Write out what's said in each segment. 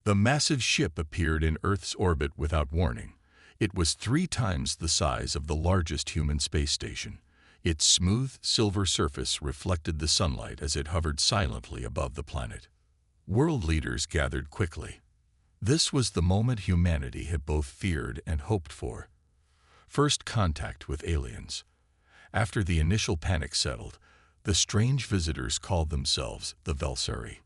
The massive ship appeared in Earth's orbit without warning. It was 3 times the size of the largest human space station. Its smooth, silver surface reflected the sunlight as it hovered silently above the planet. World leaders gathered quickly. This was the moment humanity had both feared and hoped for. First contact with aliens. After the initial panic settled, the strange visitors called themselves the Velsari.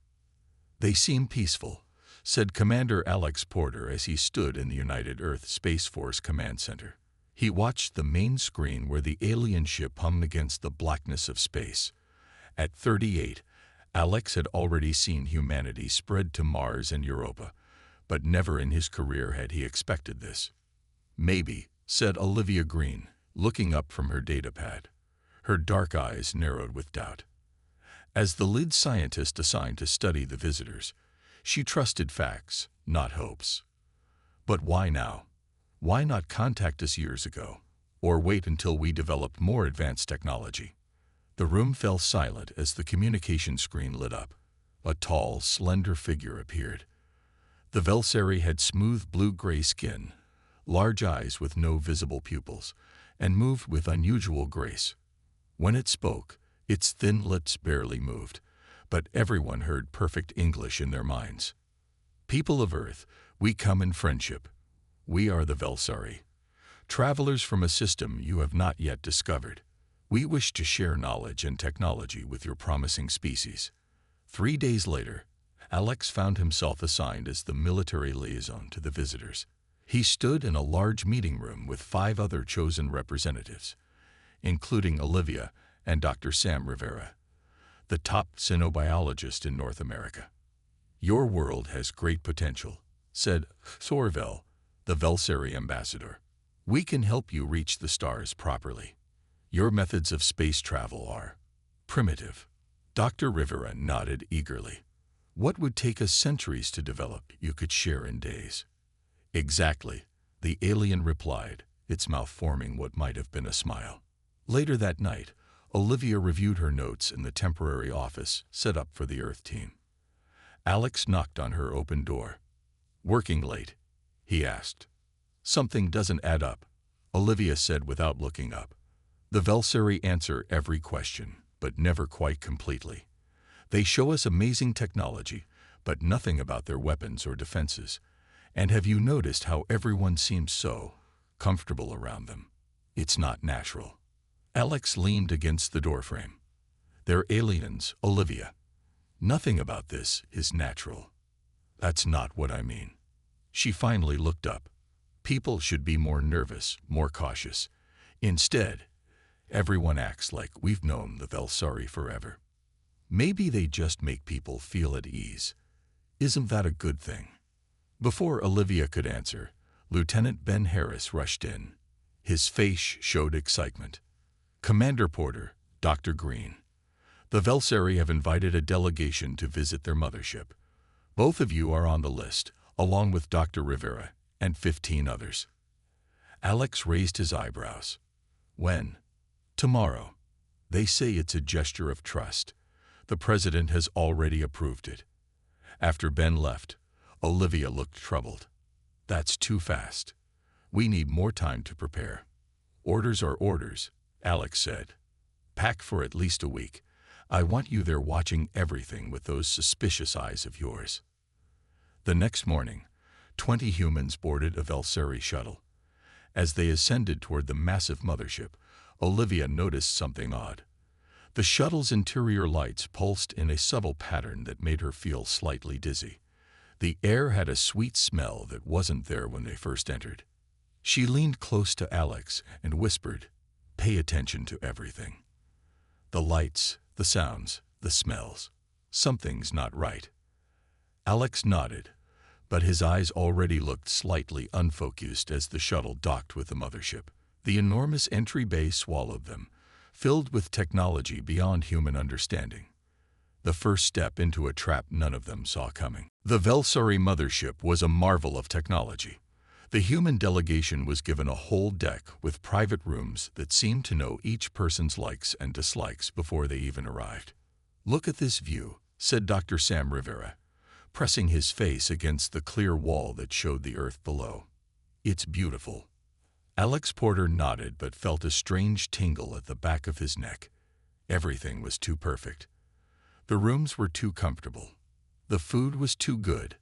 "They seem peaceful," said Commander Alex Porter as he stood in the United Earth Space Force Command Center. He watched the main screen where the alien ship hummed against the blackness of space. At 38, Alex had already seen humanity spread to Mars and Europa, but never in his career had he expected this. "Maybe," said Olivia Green, looking up from her datapad. Her dark eyes narrowed with doubt. As the lead scientist assigned to study the visitors, she trusted facts, not hopes. But why now? Why not contact us years ago? Or wait until we developed more advanced technology? The room fell silent as the communication screen lit up. A tall, slender figure appeared. The Velsari had smooth blue-gray skin, large eyes with no visible pupils, and moved with unusual grace. When it spoke, its thin lips barely moved, but everyone heard perfect English in their minds. "People of Earth, we come in friendship. We are the Velsari, travelers from a system you have not yet discovered. We wish to share knowledge and technology with your promising species." 3 days later, Alex found himself assigned as the military liaison to the visitors. He stood in a large meeting room with 5 other chosen representatives, including Olivia and Dr. Sam Rivera, the top xenobiologist in North America. "Your world has great potential," said Thorvel, the Velsari ambassador. "We can help you reach the stars properly. Your methods of space travel are primitive." Dr. Rivera nodded eagerly. "What would take us centuries to develop, you could share in days." "Exactly," the alien replied, its mouth forming what might have been a smile. Later that night, Olivia reviewed her notes in the temporary office set up for the Earth team. Alex knocked on her open door. "Working late?" he asked. "Something doesn't add up," Olivia said without looking up. The Velsari answer every question, but never quite completely. They show us amazing technology, but nothing about their weapons or defenses. And have you noticed how everyone seems so comfortable around them? It's not natural. Alex leaned against the doorframe. "They're aliens, Olivia. Nothing about this is natural." "That's not what I mean." She finally looked up. "People should be more nervous, more cautious. Instead, everyone acts like we've known the Velsari forever. Maybe they just make people feel at ease. Isn't that a good thing?" Before Olivia could answer, Lieutenant Ben Harris rushed in. His face showed excitement. "Commander Porter, Dr. Green, the Velsari have invited a delegation to visit their mothership. Both of you are on the list, along with Dr. Rivera and 15 others." Alex raised his eyebrows. "When?" "Tomorrow. They say it's a gesture of trust. The president has already approved it." After Ben left, Olivia looked troubled. "That's too fast. We need more time to prepare." "Orders are orders," Alex said. "Pack for at least a week. I want you there watching everything with those suspicious eyes of yours." The next morning, 20 humans boarded a Velsari shuttle. As they ascended toward the massive mothership, Olivia noticed something odd. The shuttle's interior lights pulsed in a subtle pattern that made her feel slightly dizzy. The air had a sweet smell that wasn't there when they first entered. She leaned close to Alex and whispered, "Pay attention to everything. The lights, the sounds, the smells. Something's not right." Alex nodded, but his eyes already looked slightly unfocused as the shuttle docked with the mothership. The enormous entry bay swallowed them, filled with technology beyond human understanding. The first step into a trap none of them saw coming. The Velsari mothership was a marvel of technology. The human delegation was given a whole deck with private rooms that seemed to know each person's likes and dislikes before they even arrived. "Look at this view," said Dr. Sam Rivera, pressing his face against the clear wall that showed the earth below. "It's beautiful." Alex Porter nodded but felt a strange tingle at the back of his neck. Everything was too perfect. The rooms were too comfortable. The food was too good.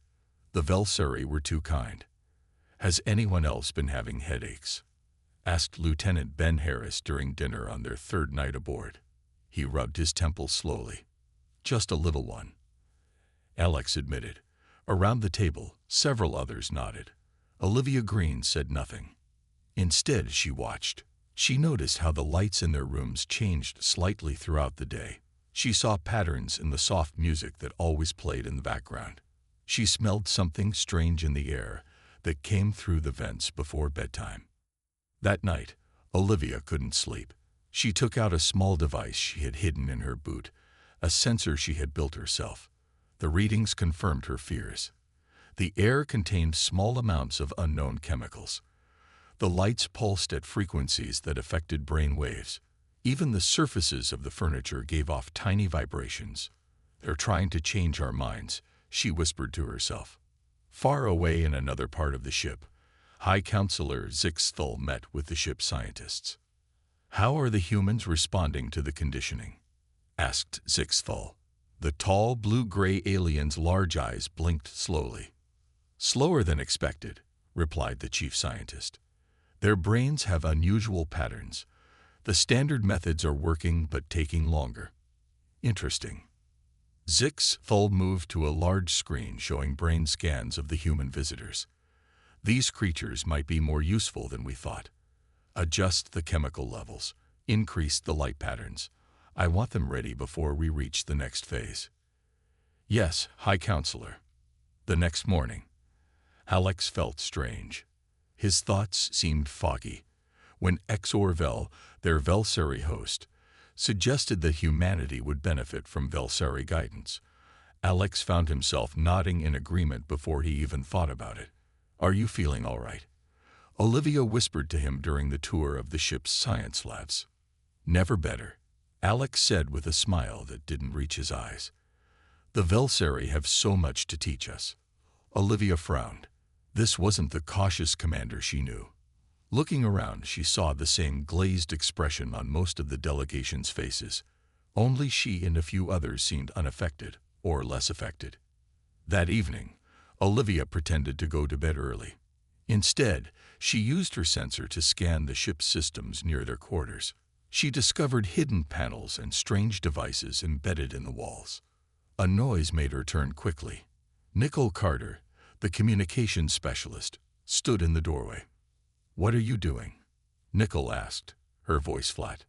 The Velsuri were too kind. "Has anyone else been having headaches?" asked Lieutenant Ben Harris during dinner on their third night aboard. He rubbed his temples slowly. "Just a little one," Alex admitted. Around the table, several others nodded. Olivia Green said nothing. Instead, she watched. She noticed how the lights in their rooms changed slightly throughout the day. She saw patterns in the soft music that always played in the background. She smelled something strange in the air that came through the vents before bedtime. That night, Olivia couldn't sleep. She took out a small device she had hidden in her boot, a sensor she had built herself. The readings confirmed her fears. The air contained small amounts of unknown chemicals. The lights pulsed at frequencies that affected brain waves. Even the surfaces of the furniture gave off tiny vibrations. "They're trying to change our minds," she whispered to herself. Far away in another part of the ship, High Counselor Zixthal met with the ship's scientists. "How are the humans responding to the conditioning?" asked Zixthal. The tall, blue-gray alien's large eyes blinked slowly. "Slower than expected," replied the chief scientist. "Their brains have unusual patterns. The standard methods are working but taking longer." "Interesting." Zixthal moved to a large screen showing brain scans of the human visitors. "These creatures might be more useful than we thought. Adjust the chemical levels, increase the light patterns. I want them ready before we reach the next phase." "Yes, High Counselor." The next morning, Alex felt strange. His thoughts seemed foggy. When Exorvel, their Velsuri host, suggested that humanity would benefit from Velsuri guidance, Alex found himself nodding in agreement before he even thought about it. "Are you feeling all right?" Olivia whispered to him during the tour of the ship's science labs. "Never better," Alex said with a smile that didn't reach his eyes. "The Velsuri have so much to teach us." Olivia frowned. This wasn't the cautious commander she knew. Looking around, she saw the same glazed expression on most of the delegation's faces. Only she and a few others seemed unaffected, or less affected. That evening, Olivia pretended to go to bed early. Instead, she used her sensor to scan the ship's systems near their quarters. She discovered hidden panels and strange devices embedded in the walls. A noise made her turn quickly. Nicole Carter, the communications specialist, stood in the doorway. "What are you doing?" Nicole asked, her voice flat.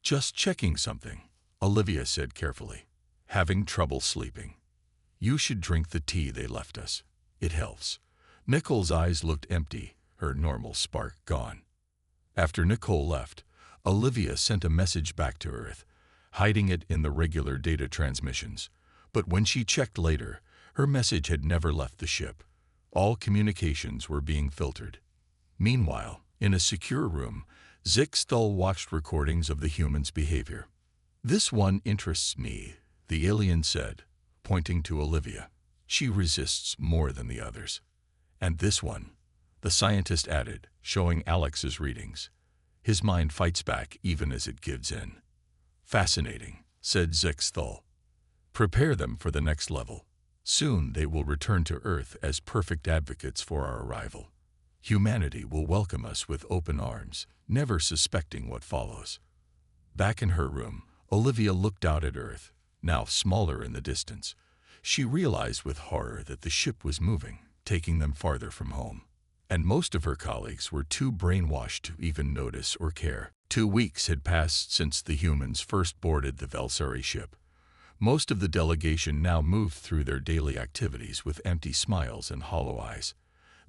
"Just checking something," Olivia said carefully. "Having trouble sleeping. You should drink the tea they left us. It helps." Nicole's eyes looked empty, her normal spark gone. After Nicole left, Olivia sent a message back to Earth, hiding it in the regular data transmissions. But when she checked later, her message had never left the ship. All communications were being filtered. Meanwhile, in a secure room, Zixthal watched recordings of the humans' behavior. "This one interests me," the alien said, pointing to Olivia. "She resists more than the others." "And this one," the scientist added, showing Alex's readings. "His mind fights back even as it gives in." "Fascinating," said Zixthal. "Prepare them for the next level. Soon they will return to Earth as perfect advocates for our arrival. Humanity will welcome us with open arms, never suspecting what follows." Back in her room, Olivia looked out at Earth, now smaller in the distance. She realized with horror that the ship was moving, taking them farther from home. And most of her colleagues were too brainwashed to even notice or care. 2 weeks had passed since the humans first boarded the Velsuri ship. Most of the delegation now moved through their daily activities with empty smiles and hollow eyes.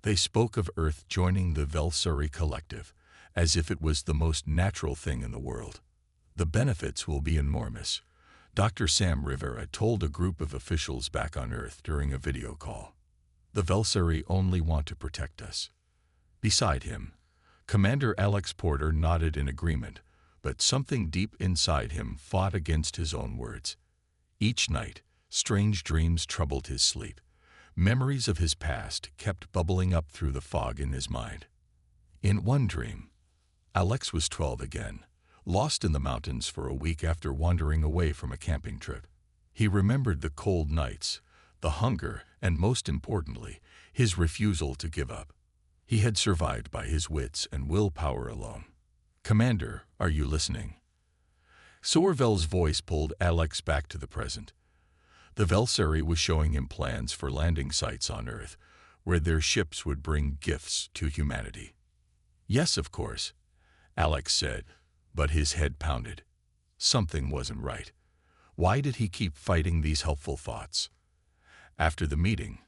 They spoke of Earth joining the Velsuri collective, as if it was the most natural thing in the world. "The benefits will be enormous," Dr. Sam Rivera told a group of officials back on Earth during a video call. "The Velsuri only want to protect us." Beside him, Commander Alex Porter nodded in agreement, but something deep inside him fought against his own words. Each night, strange dreams troubled his sleep. Memories of his past kept bubbling up through the fog in his mind. In one dream, Alex was 12 again, lost in the mountains for a week after wandering away from a camping trip. He remembered the cold nights, the hunger, and most importantly, his refusal to give up. He had survived by his wits and willpower alone. "Commander, are you listening?" Sorvel's voice pulled Alex back to the present. The Velsari was showing him plans for landing sites on Earth, where their ships would bring gifts to humanity. "Yes, of course," Alex said, but his head pounded. Something wasn't right. Why did he keep fighting these helpful thoughts? After the meeting,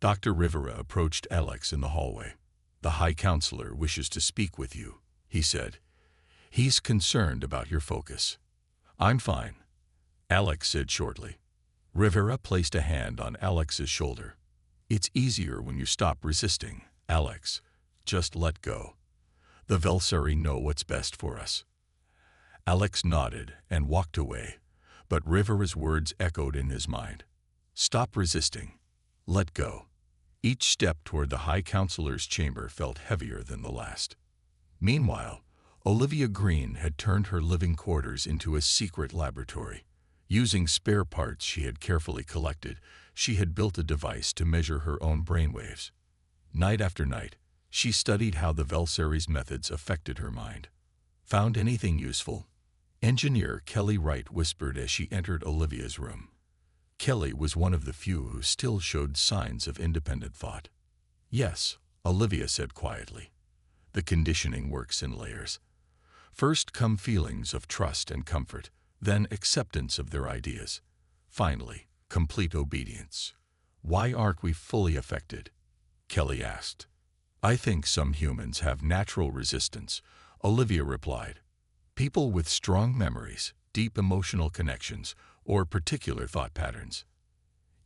Dr. Rivera approached Alex in the hallway. "The High Counselor wishes to speak with you," he said. "He's concerned about your focus." "I'm fine," Alex said shortly. Rivera placed a hand on Alex's shoulder. "It's easier when you stop resisting, Alex. Just let go. The Velsari know what's best for us." Alex nodded and walked away, but Rivera's words echoed in his mind. "Stop resisting. Let go." Each step toward the High Counselor's chamber felt heavier than the last. Meanwhile, Olivia Green had turned her living quarters into a secret laboratory. Using spare parts she had carefully collected, she had built a device to measure her own brainwaves. Night after night, she studied how the Velsari's methods affected her mind. "Found anything useful?" Engineer Kelly Wright whispered as she entered Olivia's room. Kelly was one of the few who still showed signs of independent thought. "Yes," Olivia said quietly. "The conditioning works in layers. First come feelings of trust and comfort, then acceptance of their ideas. Finally, complete obedience." "Why aren't we fully affected?" Kelly asked. "I think some humans have natural resistance," Olivia replied. "People with strong memories, deep emotional connections, or particular thought patterns."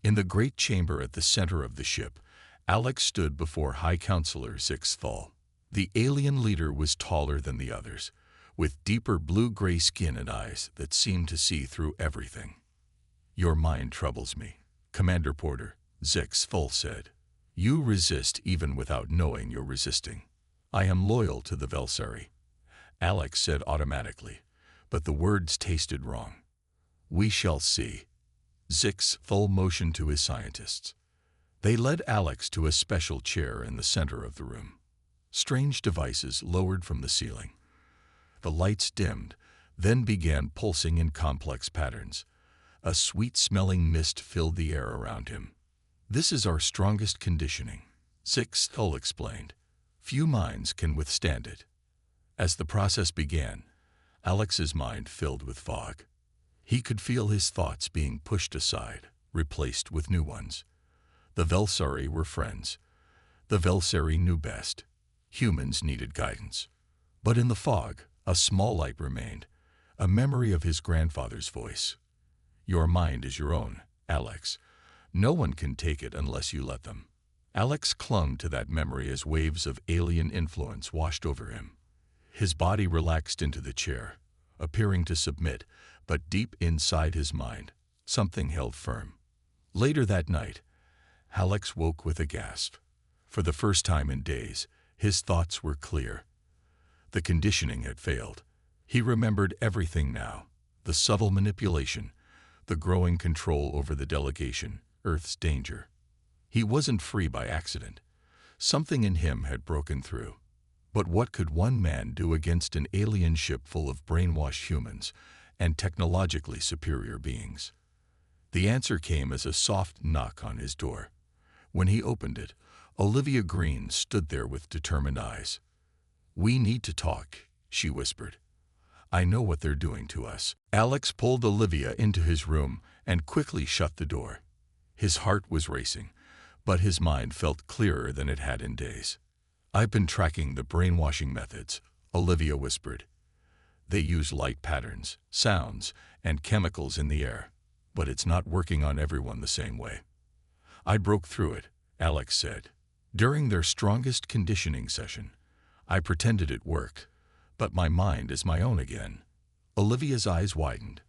In the great chamber at the center of the ship, Alex stood before High Counselor Zixthal. The alien leader was taller than the others, with deeper blue-gray skin and eyes that seemed to see through everything. "Your mind troubles me, Commander Porter," Zixthal said. "You resist even without knowing you're resisting." "I am loyal to the Velsari," Alex said automatically, but the words tasted wrong. "We shall see." Zixthal motioned to his scientists. They led Alex to a special chair in the center of the room. Strange devices lowered from the ceiling. The lights dimmed, then began pulsing in complex patterns. A sweet-smelling mist filled the air around him. "This is our strongest conditioning," Zixthal explained. "Few minds can withstand it." As the process began, Alex's mind filled with fog. He could feel his thoughts being pushed aside, replaced with new ones. The Velsari were friends. The Velsari knew best. Humans needed guidance. But in the fog, a small light remained, a memory of his grandfather's voice. "Your mind is your own, Alex. No one can take it unless you let them." Alex clung to that memory as waves of alien influence washed over him. His body relaxed into the chair, appearing to submit, but deep inside his mind, something held firm. Later that night, Alex woke with a gasp. For the first time in days, his thoughts were clear. The conditioning had failed. He remembered everything now: the subtle manipulation, the growing control over the delegation, Earth's danger. He wasn't free by accident. Something in him had broken through. But what could one man do against an alien ship full of brainwashed humans and technologically superior beings? The answer came as a soft knock on his door. When he opened it, Olivia Green stood there with determined eyes. "We need to talk," she whispered. "I know what they're doing to us." Alex pulled Olivia into his room and quickly shut the door. His heart was racing, but his mind felt clearer than it had in days. "I've been tracking the brainwashing methods," Olivia whispered. "They use light patterns, sounds, and chemicals in the air, but it's not working on everyone the same way." "I broke through it," Alex said. "During their strongest conditioning session, I pretended it worked, but my mind is my own again." Olivia's eyes widened.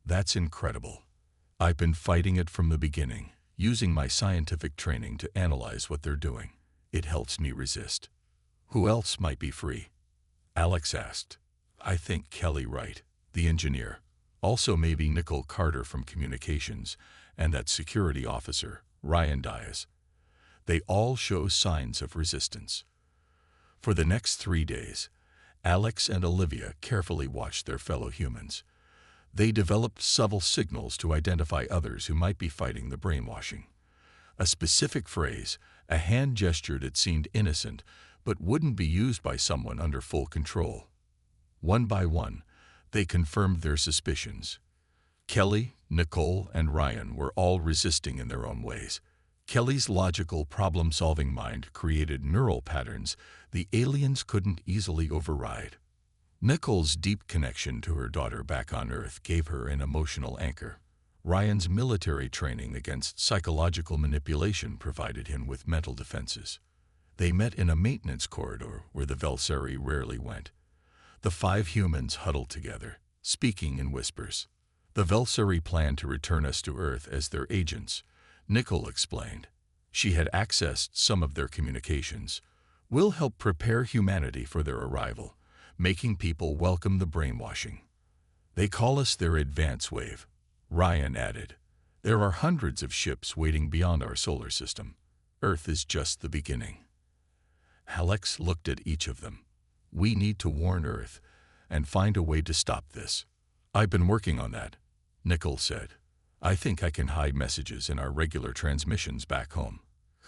"That's incredible. I've been fighting it from the beginning, using my scientific training to analyze what they're doing. It helps me resist. Who else might be free? Alex asked. I think Kelly Wright, the engineer. Also maybe Nicole Carter from communications, and that security officer, Ryan Diaz. They all show signs of resistance. For the next 3 days, Alex and Olivia carefully watched their fellow humans. They developed subtle signals to identify others who might be fighting the brainwashing. A specific phrase, a hand gesture that seemed innocent, but wouldn't be used by someone under full control. One by one, they confirmed their suspicions. Kelly, Nicole, and Ryan were all resisting in their own ways. Kelly's logical, problem-solving mind created neural patterns the aliens couldn't easily override. Nicole's deep connection to her daughter back on Earth gave her an emotional anchor. Ryan's military training against psychological manipulation provided him with mental defenses. They met in a maintenance corridor where the Velseri rarely went. The 5 humans huddled together, speaking in whispers. The Velseri planned to return us to Earth as their agents, Nicole explained. She had accessed some of their communications. We'll help prepare humanity for their arrival, making people welcome the brainwashing. They call us their advance wave, Ryan added. There are hundreds of ships waiting beyond our solar system. Earth is just the beginning. Alex looked at each of them. We need to warn Earth and find a way to stop this. I've been working on that, Nicole said. I think I can hide messages in our regular transmissions back home.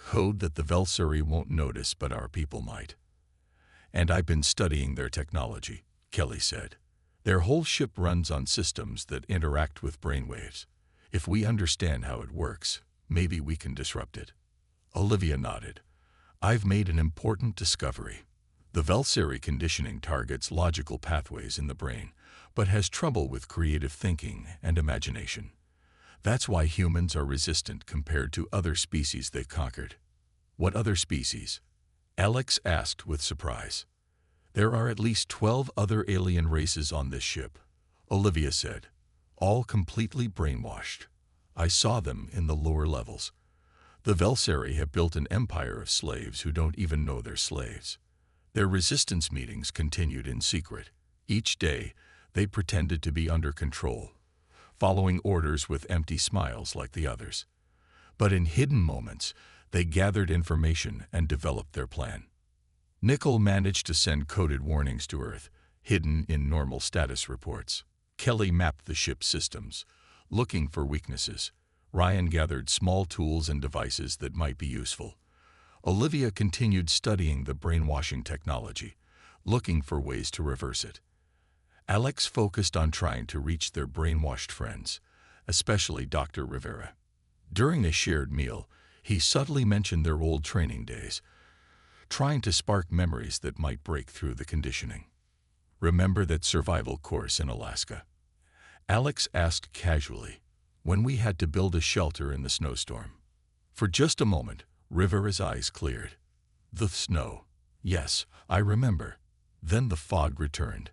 Code that the Velseri won't notice, but our people might. And I've been studying their technology, Kelly said. Their whole ship runs on systems that interact with brainwaves. If we understand how it works, maybe we can disrupt it. Olivia nodded. I've made an important discovery. The Velseri conditioning targets logical pathways in the brain, but has trouble with creative thinking and imagination. That's why humans are resistant compared to other species they've conquered. What other species? Alex asked with surprise. There are at least 12 other alien races on this ship, Olivia said, all completely brainwashed. I saw them in the lower levels. The Velseri have built an empire of slaves who don't even know they're slaves. Their resistance meetings continued in secret. Each day, they pretended to be under control, following orders with empty smiles like the others. But in hidden moments, they gathered information and developed their plan. Nicole managed to send coded warnings to Earth, hidden in normal status reports. Kelly mapped the ship's systems, looking for weaknesses. Ryan gathered small tools and devices that might be useful. Olivia continued studying the brainwashing technology, looking for ways to reverse it. Alex focused on trying to reach their brainwashed friends, especially Dr. Rivera. During a shared meal, he subtly mentioned their old training days, trying to spark memories that might break through the conditioning. Remember that survival course in Alaska? Alex asked casually, when we had to build a shelter in the snowstorm. For just a moment, Rivera's eyes cleared. The snow. Yes, I remember. Then the fog returned.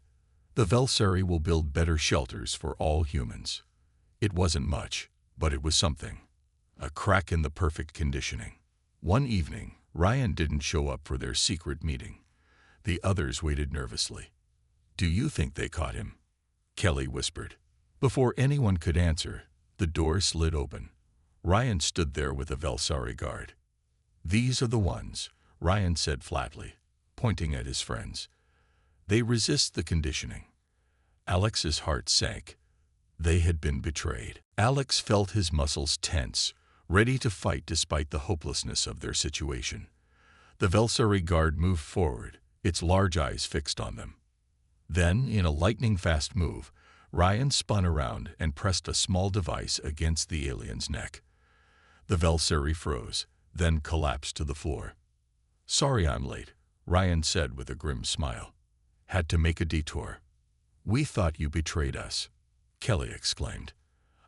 The Velseri will build better shelters for all humans. It wasn't much, but it was something. A crack in the perfect conditioning. One evening, Ryan didn't show up for their secret meeting. The others waited nervously. Do you think they caught him? Kelly whispered. Before anyone could answer, the door slid open. Ryan stood there with a Velseri guard. These are the ones, Ryan said flatly, pointing at his friends. They resist the conditioning. Alex's heart sank. They had been betrayed. Alex felt his muscles tense, ready to fight despite the hopelessness of their situation. The Velseri guard moved forward, its large eyes fixed on them. Then, in a lightning-fast move, Ryan spun around and pressed a small device against the alien's neck. The Velseri froze, then collapsed to the floor. Sorry I'm late, Ryan said with a grim smile. Had to make a detour. We thought you betrayed us, Kelly exclaimed.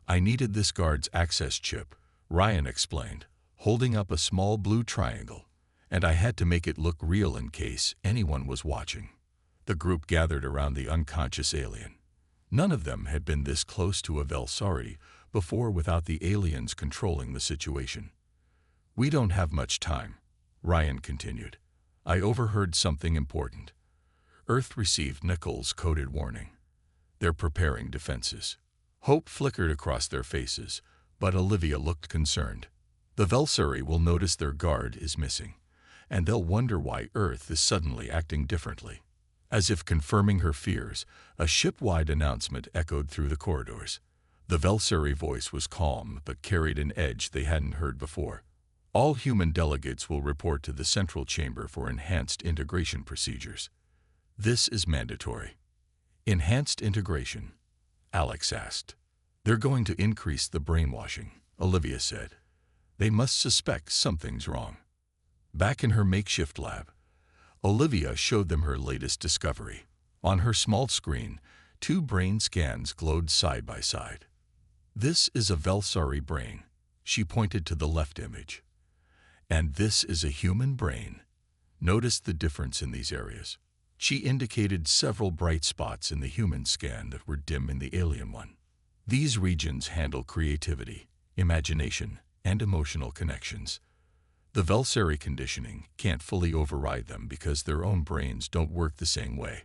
I needed this guard's access chip, Ryan explained, holding up a small blue triangle, and I had to make it look real in case anyone was watching. The group gathered around the unconscious alien. None of them had been this close to a Velseri, before without the aliens controlling the situation. "We don't have much time," Ryan continued. "I overheard something important. Earth received Nichols' coded warning. They're preparing defenses." Hope flickered across their faces, but Olivia looked concerned. "The Velsuri will notice their guard is missing, and they'll wonder why Earth is suddenly acting differently." As if confirming her fears, a ship-wide announcement echoed through the corridors. The Velsuri voice was calm but carried an edge they hadn't heard before. "All human delegates will report to the central chamber for enhanced integration procedures. This is mandatory." "Enhanced integration?" Alex asked. "They're going to increase the brainwashing," Olivia said. "They must suspect something's wrong." Back in her makeshift lab, Olivia showed them her latest discovery. On her small screen, 2 brain scans glowed side by side. "This is a Velsuri brain," she pointed to the left image. "And this is a human brain. Notice the difference in these areas." She indicated several bright spots in the human scan that were dim in the alien one. "These regions handle creativity, imagination, and emotional connections. The Velsuri conditioning can't fully override them because their own brains don't work the same way.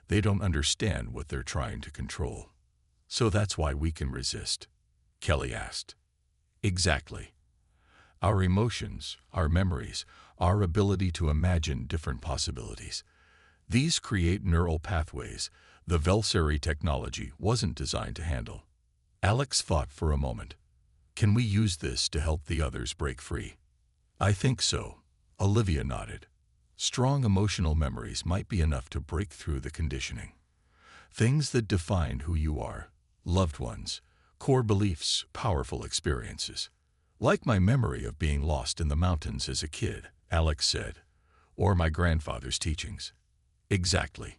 They don't understand what they're trying to control. So that's why we can resist," Kelly asked. "Exactly. Our emotions, our memories, our ability to imagine different possibilities. These create neural pathways the Velsuri technology wasn't designed to handle." Alex thought for a moment. "Can we use this to help the others break free?" "I think so," Olivia nodded. "Strong emotional memories might be enough to break through the conditioning. Things that define who you are, loved ones, core beliefs, powerful experiences. Like my memory of being lost in the mountains as a kid," Alex said, "or my grandfather's teachings." "Exactly."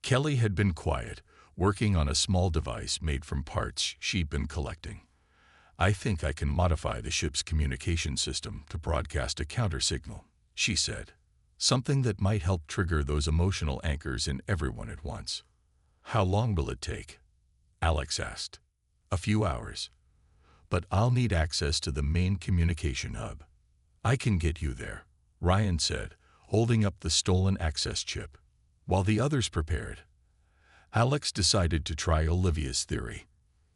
Kelly had been quiet, working on a small device made from parts she'd been collecting. "I think I can modify the ship's communication system to broadcast a counter-signal," she said. "Something that might help trigger those emotional anchors in everyone at once." "How long will it take?" Alex asked. "A few hours. But I'll need access to the main communication hub." "I can get you there," Ryan said, holding up the stolen access chip. While the others prepared, Alex decided to try Olivia's theory.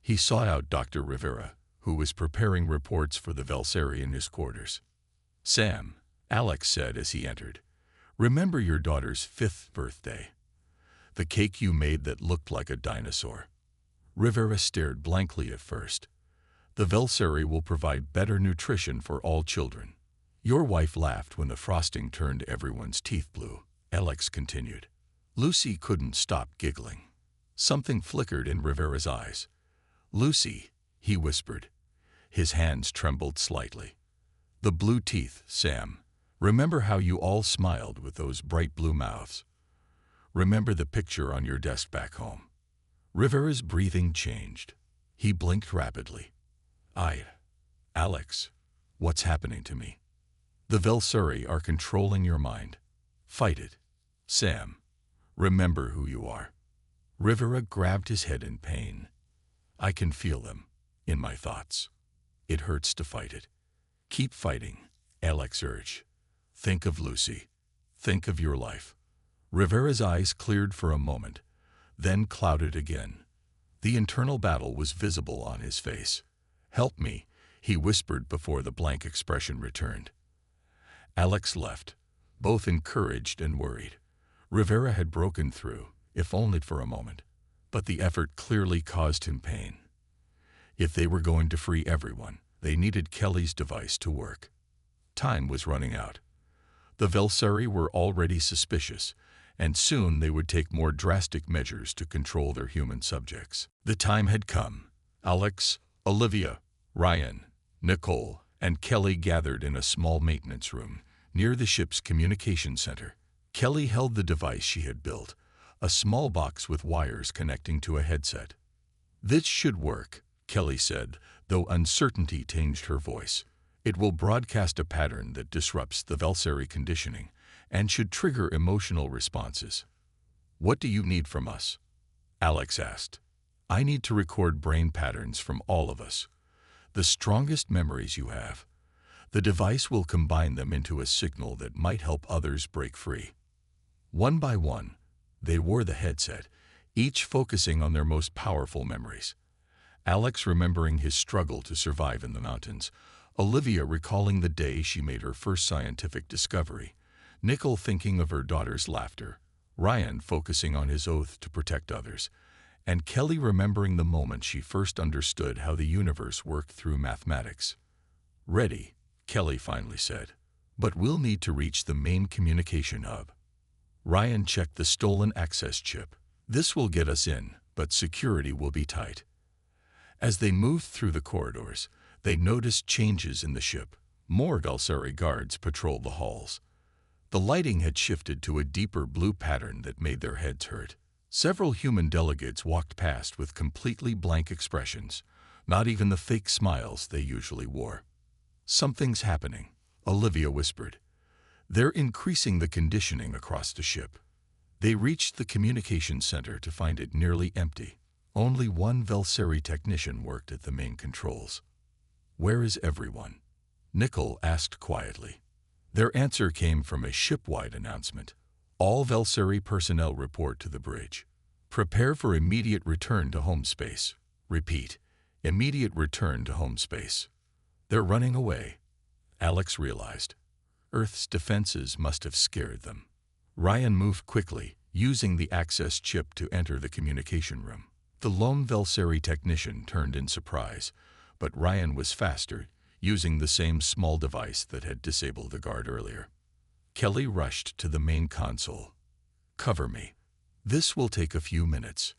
He sought out Dr. Rivera, who was preparing reports for the Velsuri in his quarters. "Sam," Alex said as he entered, "remember your daughter's 5th birthday? The cake you made that looked like a dinosaur?" Rivera stared blankly at first. "The Velsuri will provide better nutrition for all children." "Your wife laughed when the frosting turned everyone's teeth blue," Alex continued. Lucy couldn't stop giggling. Something flickered in Rivera's eyes. "Lucy," he whispered. His hands trembled slightly. "The blue teeth, Sam. Remember how you all smiled with those bright blue mouths? Remember the picture on your desk back home?" Rivera's breathing changed. He blinked rapidly. Alex, what's happening to me?" "The Velsuri are controlling your mind. Fight it. Sam, remember who you are." Rivera grabbed his head in pain. "I can feel them, in my thoughts. It hurts to fight it." "Keep fighting," Alex urged. "Think of Lucy. Think of your life." Rivera's eyes cleared for a moment, then clouded again. The internal battle was visible on his face. "Help me," he whispered before the blank expression returned. Alex left, both encouraged and worried. Rivera had broken through, if only for a moment, but the effort clearly caused him pain. If they were going to free everyone, they needed Kelly's device to work. Time was running out. The Velsuri were already suspicious, and soon they would take more drastic measures to control their human subjects. The time had come. Alex, Olivia, Ryan, Nicole, and Kelly gathered in a small maintenance room near the ship's communication center. Kelly held the device she had built, a small box with wires connecting to a headset. "This should work," Kelly said, though uncertainty tinged her voice. "It will broadcast a pattern that disrupts the Velsuri conditioning and should trigger emotional responses." "What do you need from us?" Alex asked. I need to record brain patterns from all of us. The strongest memories you have. The device will combine them into a signal that might help others break free. One by one, they wore the headset, each focusing on their most powerful memories. Alex remembering his struggle to survive in the mountains, Olivia recalling the day she made her first scientific discovery, Nicole thinking of her daughter's laughter, Ryan focusing on his oath to protect others, and Kelly remembering the moment she first understood how the universe worked through mathematics. "Ready," Kelly finally said. "But we'll need to reach the main communication hub." Ryan checked the stolen access chip. "This will get us in, but security will be tight." As they moved through the corridors, they noticed changes in the ship. More Valsari guards patrolled the halls. The lighting had shifted to a deeper blue pattern that made their heads hurt. Several human delegates walked past with completely blank expressions, not even the fake smiles they usually wore. "Something's happening," Olivia whispered. "They're increasing the conditioning across the ship." They reached the communication center to find it nearly empty. Only one Valsari technician worked at the main controls. "Where is everyone?" Nicole asked quietly. Their answer came from a ship-wide announcement. "All Valsari personnel report to the bridge. Prepare for immediate return to home space. Repeat, immediate return to home space." "They're running away," Alex realized. Earth's defenses must have scared them. Ryan moved quickly, using the access chip to enter the communication room. The lone Valsari technician turned in surprise, but Ryan was faster, using the same small device that had disabled the guard earlier. Kelly rushed to the main console. "Cover me. This will take a few minutes."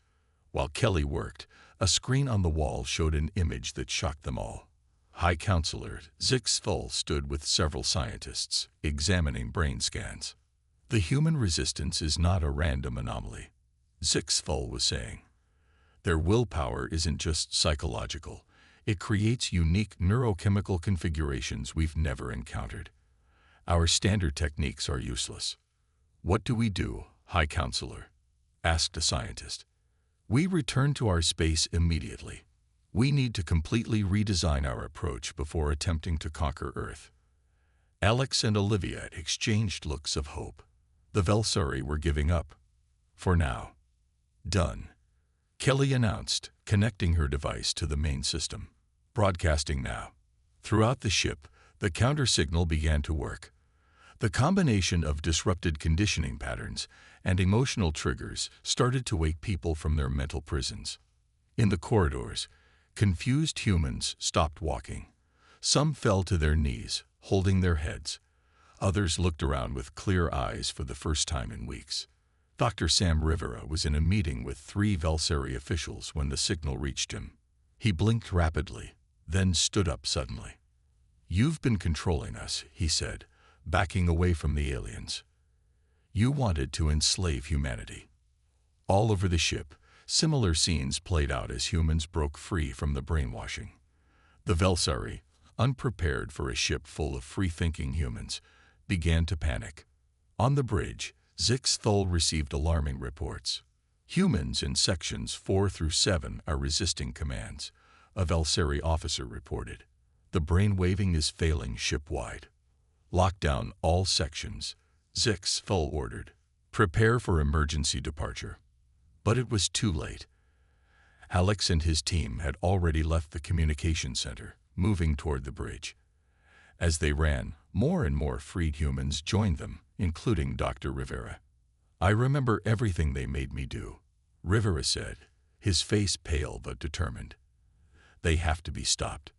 While Kelly worked, a screen on the wall showed an image that shocked them all. High Counselor Zix Thull stood with several scientists, examining brain scans. "The human resistance is not a random anomaly," Zix Thull was saying. "Their willpower isn't just psychological. It creates unique neurochemical configurations we've never encountered. Our standard techniques are useless." "What do we do, High Counselor?" asked a scientist. "We return to our space immediately. We need to completely redesign our approach before attempting to conquer Earth." Alex and Olivia exchanged looks of hope. The Valsari were giving up. For now. "Done," Kelly announced, connecting her device to the main system. "Broadcasting now." Throughout the ship, the counter signal began to work. The combination of disrupted conditioning patterns and emotional triggers started to wake people from their mental prisons. In the corridors, confused humans stopped walking. Some fell to their knees, holding their heads. Others looked around with clear eyes for the first time in weeks. Dr. Sam Rivera was in a meeting with 3 Valsari officials when the signal reached him. He blinked rapidly, then stood up suddenly. "You've been controlling us," he said, backing away from the aliens. "You wanted to enslave humanity." All over the ship, similar scenes played out as humans broke free from the brainwashing. The Valsari, unprepared for a ship full of free-thinking humans, began to panic. On the bridge, Zix Thull received alarming reports. "Humans in sections 4 through 7 are resisting commands," a Valsari officer reported. "The brainwaving is failing ship-wide." "Lock down all sections," Zix Thull ordered. "Prepare for emergency departure." But it was too late. Alex and his team had already left the communication center, moving toward the bridge. As they ran, more and more freed humans joined them, including Dr. Rivera. "I remember everything they made me do," Rivera said, his face pale but determined. "They have to be stopped."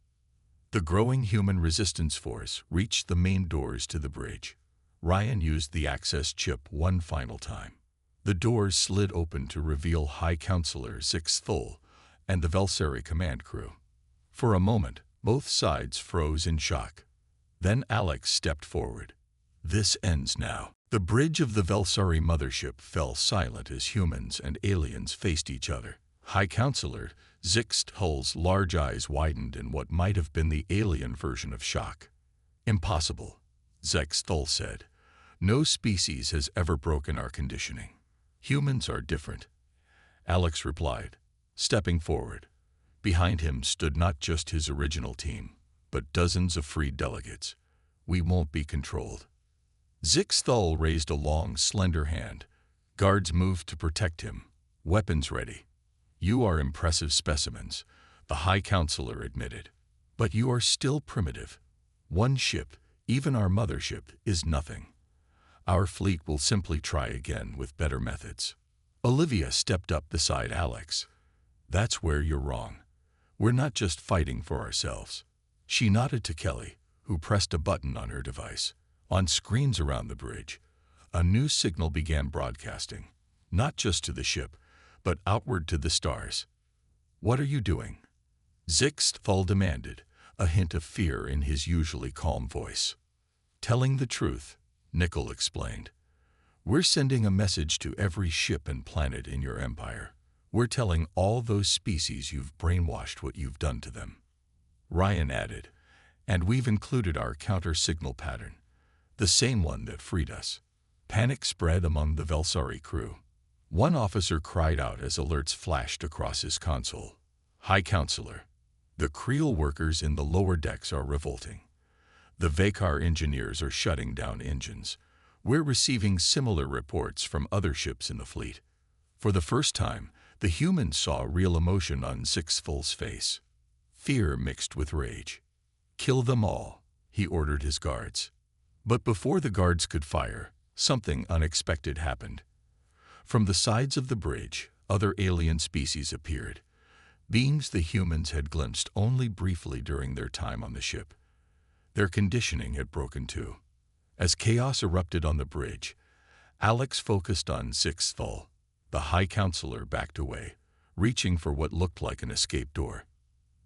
The growing human resistance force reached the main doors to the bridge. Ryan used the access chip one final time. The doors slid open to reveal High Counselor Zix Thull and the Valsari command crew. For a moment, both sides froze in shock. Then Alex stepped forward. "This ends now." The bridge of the Valsari mothership fell silent as humans and aliens faced each other. High Counselor Zix Thull's large eyes widened in what might have been the alien version of shock. "Impossible," Zix Thull said. "No species has ever broken our conditioning. Humans are different." Alex replied, stepping forward. Behind him stood not just his original team, but dozens of freed delegates. We won't be controlled. Zix Thul raised a long, slender hand. Guards moved to protect him, weapons ready. You are impressive specimens, the High Counselor admitted. But you are still primitive. One ship, even our mothership, is nothing. Our fleet will simply try again with better methods. Olivia stepped up beside Alex. That's where you're wrong. We're not just fighting for ourselves. She nodded to Kelly, who pressed a button on her device. On screens around the bridge, a new signal began broadcasting, not just to the ship, but outward to the stars. What are you doing? Zix Thul demanded, a hint of fear in his usually calm voice. Telling the truth, Nickel explained. We're sending a message to every ship and planet in your empire. We're telling all those species you've brainwashed what you've done to them. Ryan added, and we've included our counter-signal pattern, the same one that freed us. Panic spread among the Velsari crew. One officer cried out as alerts flashed across his console. High Counselor, the Creel workers in the lower decks are revolting. The Vakar engineers are shutting down engines. We're receiving similar reports from other ships in the fleet. For the first time, the humans saw real emotion on Zix Thul's face. Fear mixed with rage. Kill them all, he ordered his guards. But before the guards could fire, something unexpected happened. From the sides of the bridge, other alien species appeared. Beings the humans had glimpsed only briefly during their time on the ship. Their conditioning had broken too. As chaos erupted on the bridge, Alex focused on Zix Thul. The High Counselor backed away, reaching for what looked like an escape door.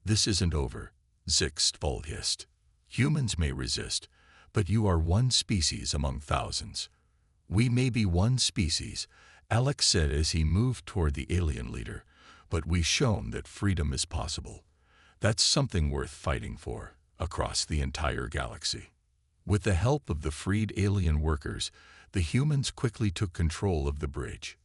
This isn't over, Zix Thul hissed. Humans may resist, but you are one species among thousands. We may be one species, Alex said as he moved toward the alien leader, but we've shown that freedom is possible. That's something worth fighting for, across the entire galaxy. With the help of the freed alien workers, the humans quickly took control of the bridge.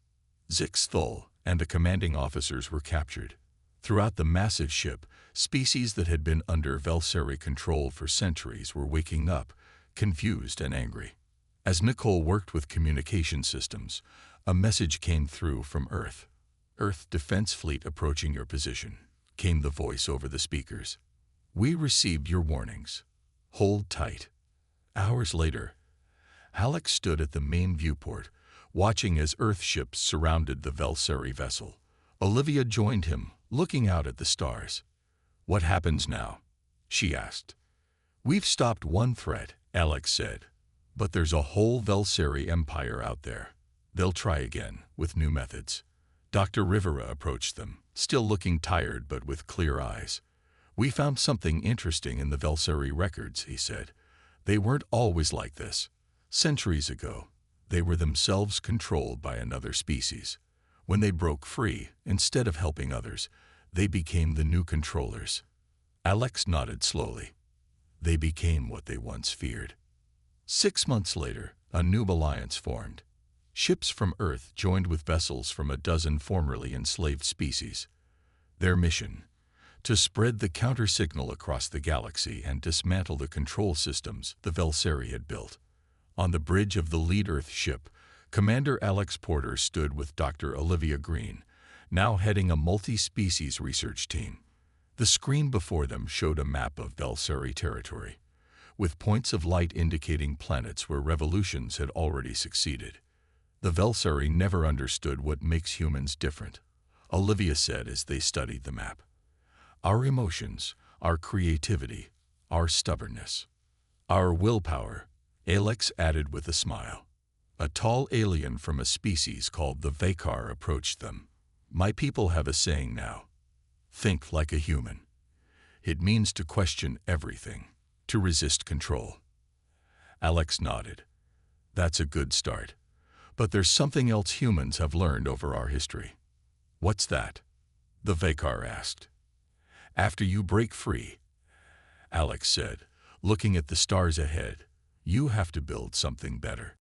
Zix Thul and the commanding officers were captured. Throughout the massive ship, species that had been under Velsari control for centuries were waking up, confused and angry. As Nicole worked with communication systems, a message came through from Earth. Earth Defense Fleet approaching your position, came the voice over the speakers. We received your warnings. Hold tight. Hours later, Alex stood at the main viewport, watching as Earth ships surrounded the Velsari vessel. Olivia joined him, looking out at the stars. What happens now? She asked. We've stopped one threat, Alex said. But there's a whole Velsari empire out there. They'll try again, with new methods. Dr. Rivera approached them, still looking tired but with clear eyes. We found something interesting in the Velsari records, he said. They weren't always like this. Centuries ago, they were themselves controlled by another species. When they broke free, instead of helping others, they became the new controllers. Alex nodded slowly. They became what they once feared. 6 months later, a new alliance formed. Ships from Earth joined with vessels from a dozen formerly enslaved species. Their mission: to spread the counter-signal across the galaxy and dismantle the control systems the Velsari had built. On the bridge of the lead Earth ship, Commander Alex Porter stood with Dr. Olivia Green, now heading a multi-species research team. The screen before them showed a map of Velsari territory, with points of light indicating planets where revolutions had already succeeded. The Velsari never understood what makes humans different, Olivia said as they studied the map. Our emotions, our creativity, our stubbornness, our willpower, Alex added with a smile. A tall alien from a species called the Vakar approached them. My people have a saying now. Think like a human. It means to question everything, to resist control. Alex nodded. That's a good start. But there's something else humans have learned over our history. What's that? The Vakar asked. After you break free, Alex said, looking at the stars ahead, you have to build something better.